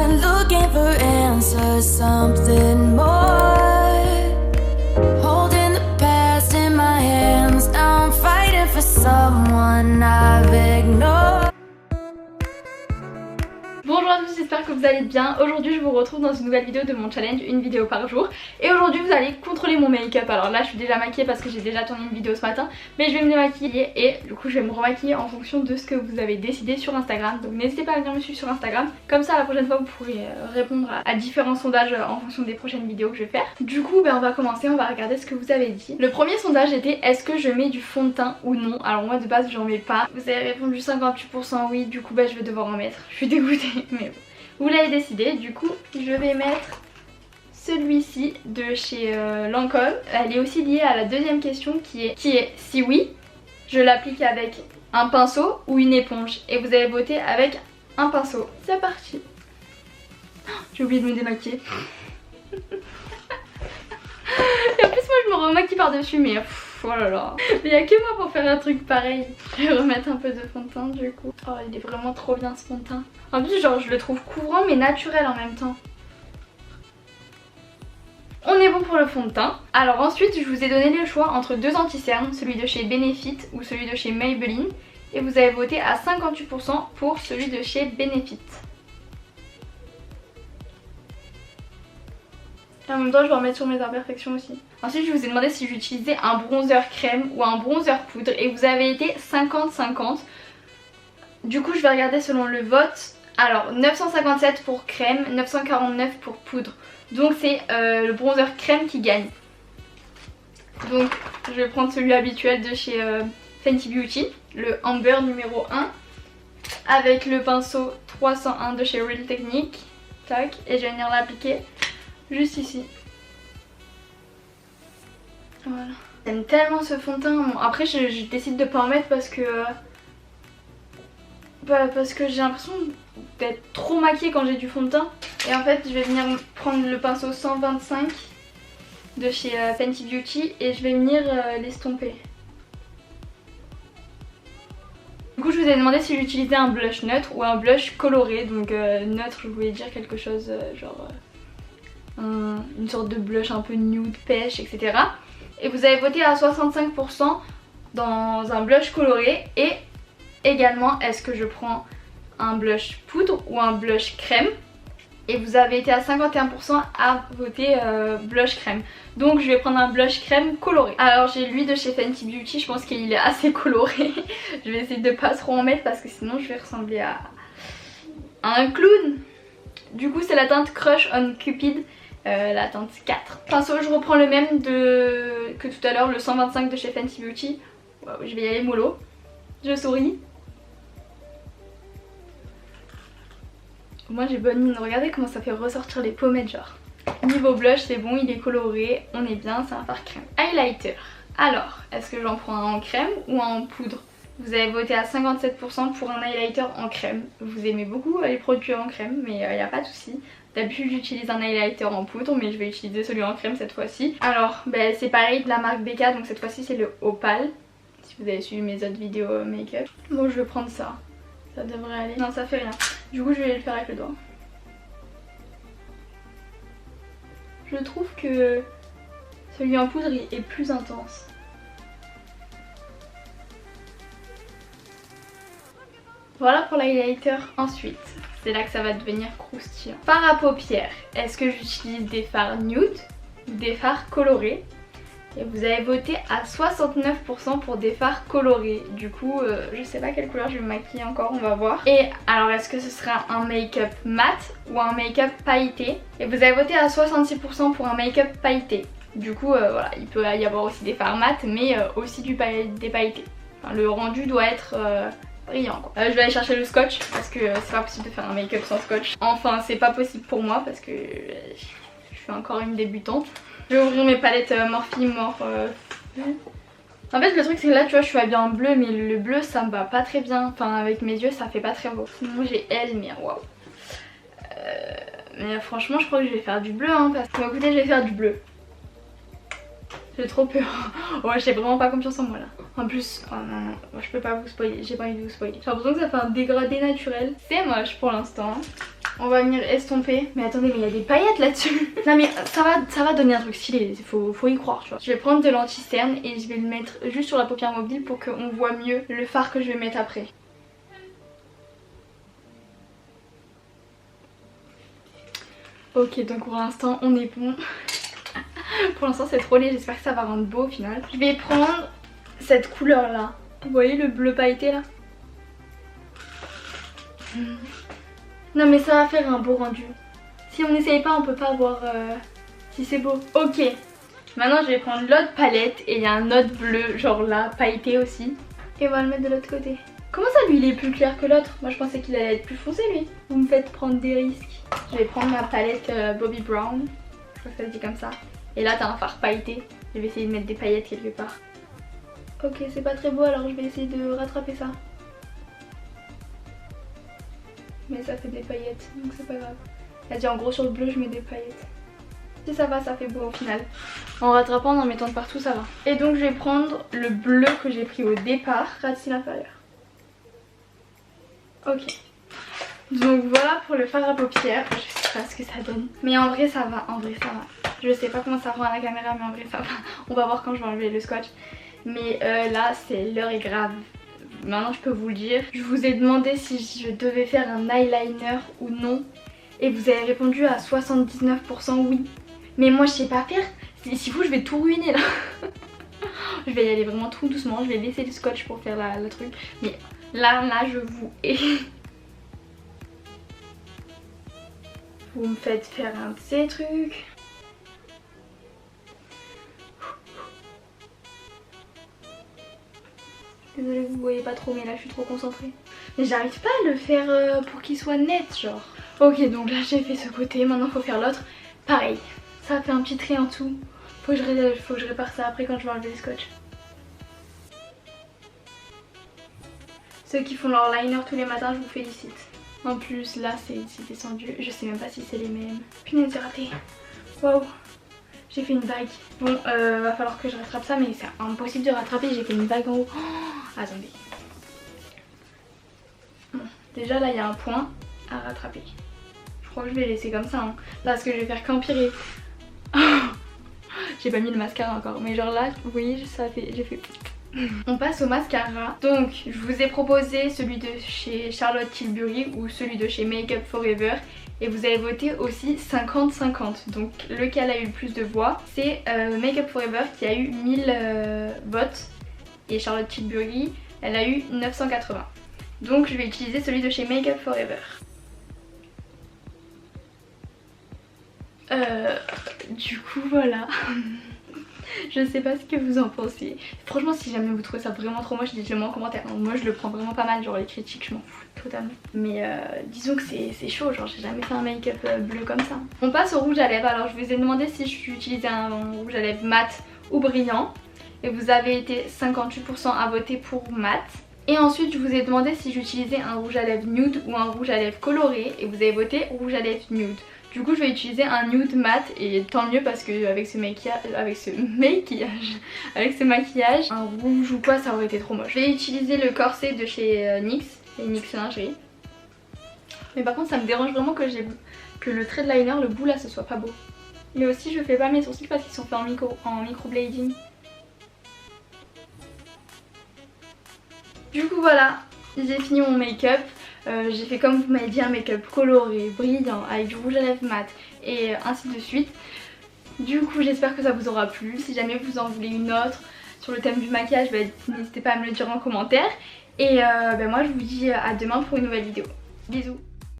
been looking for answers, something more. Holding the past in my hands, now I'm fighting for someone I've ignored. Bonjour à tous, j'espère que vous allez bien. Aujourd'hui je vous retrouve dans une nouvelle vidéo de mon challenge, une vidéo par jour. Et aujourd'hui vous allez contrôler mon make-up. Alors là je suis déjà maquillée parce que j'ai déjà tourné une vidéo ce matin, mais je vais me démaquiller et du coup je vais me remaquiller en fonction de ce que vous avez décidé sur Instagram. Donc n'hésitez pas à venir me suivre sur Instagram, comme ça la prochaine fois vous pourrez répondre à différents sondages en fonction des prochaines vidéos que je vais faire. Du coup on va commencer, on va regarder ce que vous avez dit. Le premier sondage était est-ce que je mets du fond de teint ou non. Alors moi de base j'en mets pas. Vous avez répondu 58% oui, du coup je vais devoir en mettre. Je suis dégoûtée mais bon. Vous l'avez décidé, du coup je vais mettre celui-ci de chez Lancôme. Elle est aussi liée à la deuxième question qui est si oui, je l'applique avec un pinceau ou une éponge. Et vous avez voté avec un pinceau. C'est parti. Oh, j'ai oublié de me démaquiller. Et en plus moi je me remaquille par dessus mais oh là là. Mais il n'y a que moi pour faire un truc pareil. Je vais remettre un peu de fond de teint du coup. Oh il est vraiment trop bien ce fond de teint. En plus genre je le trouve couvrant mais naturel en même temps. On est bon pour le fond de teint. Alors ensuite je vous ai donné le choix entre deux anti-cernes, celui de chez Benefit ou celui de chez Maybelline. Et vous avez voté à 58% pour celui de chez Benefit. En même temps je vais en mettre sur mes imperfections aussi. Ensuite je vous ai demandé si j'utilisais un bronzer crème ou un bronzer poudre et vous avez été 50-50. Du coup je vais regarder selon le vote. Alors 957 pour crème, 949 pour poudre. Donc c'est le bronzer crème qui gagne. Donc je vais prendre celui habituel de chez Fenty Beauty, le Amber numéro 1. Avec le pinceau 301 de chez Real Technique. Tac, et je vais venir l'appliquer juste ici. Voilà. J'aime tellement ce fond de teint. Bon, après je décide de pas en mettre parce que j'ai l'impression d'être trop maquillée quand j'ai du fond de teint. Et en fait je vais venir prendre le pinceau 125 de chez Fenty Beauty et je vais venir l'estomper. Du coup je vous ai demandé si j'utilisais un blush neutre ou un blush coloré. Donc neutre je voulais dire quelque chose genre une sorte de blush un peu nude, pêche, etc. Et vous avez voté à 65% dans un blush coloré. Et également est-ce que je prends un blush poudre ou un blush crème. Et vous avez été à 51% à voter blush crème. Donc je vais prendre un blush crème coloré. Alors j'ai lui de chez Fenty Beauty, je pense qu'il est assez coloré. Je vais essayer de pas trop en mettre parce que sinon je vais ressembler à un clown. Du coup c'est la teinte Crush on Cupid, la teinte 4. Pinceau je reprends le même que tout à l'heure, le 125 de chez Fenty Beauty. Wow, je vais y aller mollo. Je souris. Moi j'ai bonne mine, regardez comment ça fait ressortir les pommettes genre. Niveau blush c'est bon, il est coloré, on est bien, c'est un fard crème. Highlighter, alors est-ce que j'en prends un en crème ou un en poudre? Vous avez voté à 57% pour un highlighter en crème. Vous aimez beaucoup les produits en crème mais il n'y a pas de souci. D'habitude j'utilise un highlighter en poudre mais je vais utiliser celui en crème cette fois-ci. Alors c'est pareil de la marque BK, donc cette fois-ci c'est le Opal. Si vous avez suivi mes autres vidéos make-up. Bon je vais prendre ça. Ça devrait aller. Non ça fait rien. Du coup je vais le faire avec le doigt. Je trouve que celui en poudre est plus intense. Voilà pour l'highlighter. Ensuite, c'est là que ça va devenir croustillant. Fard à paupières. Est-ce que j'utilise des fards nude ou des fards colorés? Et vous avez voté à 69% pour des fards colorés. Du coup je sais pas quelle couleur je vais me maquiller encore, on va voir. Et alors est-ce que ce sera un make-up mat ou un make-up pailleté? Et vous avez voté à 66% pour un make-up pailleté. Du coup voilà, il peut y avoir aussi des fards mat mais aussi des pailletés. Enfin, le rendu doit être brillant quoi. Je vais aller chercher le scotch parce que c'est pas possible de faire un make-up sans scotch. Enfin c'est pas possible pour moi parce que je suis encore une débutante. Je vais ouvrir mes palettes Morphe. En fait le truc c'est que là tu vois je suis habillée en bleu mais le bleu ça me va pas très bien. Enfin avec mes yeux ça fait pas très beau. Sinon j'ai elle mais waouh. Mais franchement je crois que je vais faire du bleu hein, parce que bon, écoutez je vais faire du bleu. J'ai trop peur. Ouais j'ai vraiment pas confiance en moi là. En plus, oh non non, moi, je peux pas vous spoiler, j'ai pas envie de vous spoiler. J'ai l'impression que ça fait un dégradé naturel. C'est moche pour l'instant. On va venir estomper. Mais attendez, mais il y a des paillettes là-dessus. Non mais ça va donner un truc stylé, faut y croire, tu vois. Je vais prendre de l'anti-cerne et je vais le mettre juste sur la paupière mobile pour qu'on voit mieux le fard que je vais mettre après. Ok, donc pour l'instant on est bon. Pour l'instant c'est trop laid, j'espère que ça va rendre beau au final. Je vais prendre cette couleur là. Vous voyez le bleu pailleté là? Non mais ça va faire un beau rendu. Si on n'essaye pas on peut pas voir si c'est beau. Ok, maintenant je vais prendre l'autre palette et il y a un autre bleu genre là, pailleté aussi. Et on va le mettre de l'autre côté. Comment ça lui il est plus clair que l'autre? Moi je pensais qu'il allait être plus foncé lui. Vous me faites prendre des risques. Je vais prendre ma palette Bobbi Brown. Je crois que ça se dit comme ça. Et là t'as un fard pailleté. Je vais essayer de mettre des paillettes quelque part. Ok, c'est pas très beau alors je vais essayer de rattraper ça. Mais ça fait des paillettes donc c'est pas grave. Elle dit en gros sur le bleu je mets des paillettes. Si ça va, ça fait beau au final. En rattrapant, en mettant de partout ça va. Et donc je vais prendre le bleu que j'ai pris au départ, ras de cils inférieur. Ok. Donc voilà pour le fard à paupières. Je sais pas ce que ça donne. Mais en vrai ça va, Je sais pas comment ça rend à la caméra mais en vrai ça va. On va voir quand je vais enlever le scotch. Mais là c'est l'heure est grave. Maintenant je peux vous le dire. Je vous ai demandé si je devais faire un eyeliner ou non. Et vous avez répondu à 79% oui. Mais moi je sais pas faire. Si vous je vais tout ruiner là. Je vais y aller vraiment tout doucement. Je vais laisser le scotch pour faire le truc. Mais là je vous hais. Vous me faites faire un de ces trucs. Désolée vous voyez pas trop mais là je suis trop concentrée. Mais j'arrive pas à le faire pour qu'il soit net genre. Ok donc là j'ai fait ce côté, maintenant faut faire l'autre. Pareil, ça fait un petit trait en dessous. Faut que je répare ça après quand je vais enlever le scotch. Ceux qui font leur liner tous les matins je vous félicite. En plus là c'est descendu, je sais même pas si c'est les mêmes. Punaise j'ai raté. Waouh. J'ai fait une vague. Bon, va falloir que je rattrape ça, mais c'est impossible de rattraper. J'ai fait une vague en haut. Oh, attendez. Bon, déjà là, il y a un point à rattraper. Je crois que je vais laisser comme ça. Hein. Là, parce que je vais faire qu'empirer. J'ai pas mis le mascara encore. Mais genre là, vous voyez, ça fait. J'ai fait. On passe au mascara. Donc, je vous ai proposé celui de chez Charlotte Tilbury ou celui de chez Make Up Forever. Et vous avez voté aussi 50-50. Donc lequel a eu le plus de voix? C'est Make Up Forever qui a eu 1000 votes. Et Charlotte Tilbury, elle a eu 980. Donc je vais utiliser celui de chez Make Up Forever. Du coup voilà. Je sais pas ce que vous en pensez. Franchement si jamais vous trouvez ça vraiment trop moche, dites-le moi en commentaire. Moi je le prends vraiment pas mal, genre les critiques je m'en fous totalement. Mais disons que c'est chaud, genre j'ai jamais fait un make-up bleu comme ça. On passe au rouge à lèvres. Alors je vous ai demandé si j'utilisais un rouge à lèvres mat ou brillant. Et vous avez été 58% à voter pour mat. Et ensuite je vous ai demandé si j'utilisais un rouge à lèvres nude ou un rouge à lèvres coloré. Et vous avez voté rouge à lèvres nude. Du coup je vais utiliser un nude mat et tant mieux parce que avec ce maquillage, un rouge ou quoi ça aurait été trop moche. Je vais utiliser le corset de chez NYX, les NYX lingerie. Mais par contre ça me dérange vraiment que le trait de liner, le bout là ce soit pas beau. Mais aussi je fais pas mes sourcils parce qu'ils sont faits en microblading. Du coup voilà, j'ai fini mon make-up. J'ai fait comme vous m'avez dit un make-up coloré, brillant, avec du rouge à lèvres mat et ainsi de suite. Du coup j'espère que ça vous aura plu. Si jamais vous en voulez une autre sur le thème du maquillage, bah, n'hésitez pas à me le dire en commentaire. Et moi je vous dis à demain pour une nouvelle vidéo. Bisous.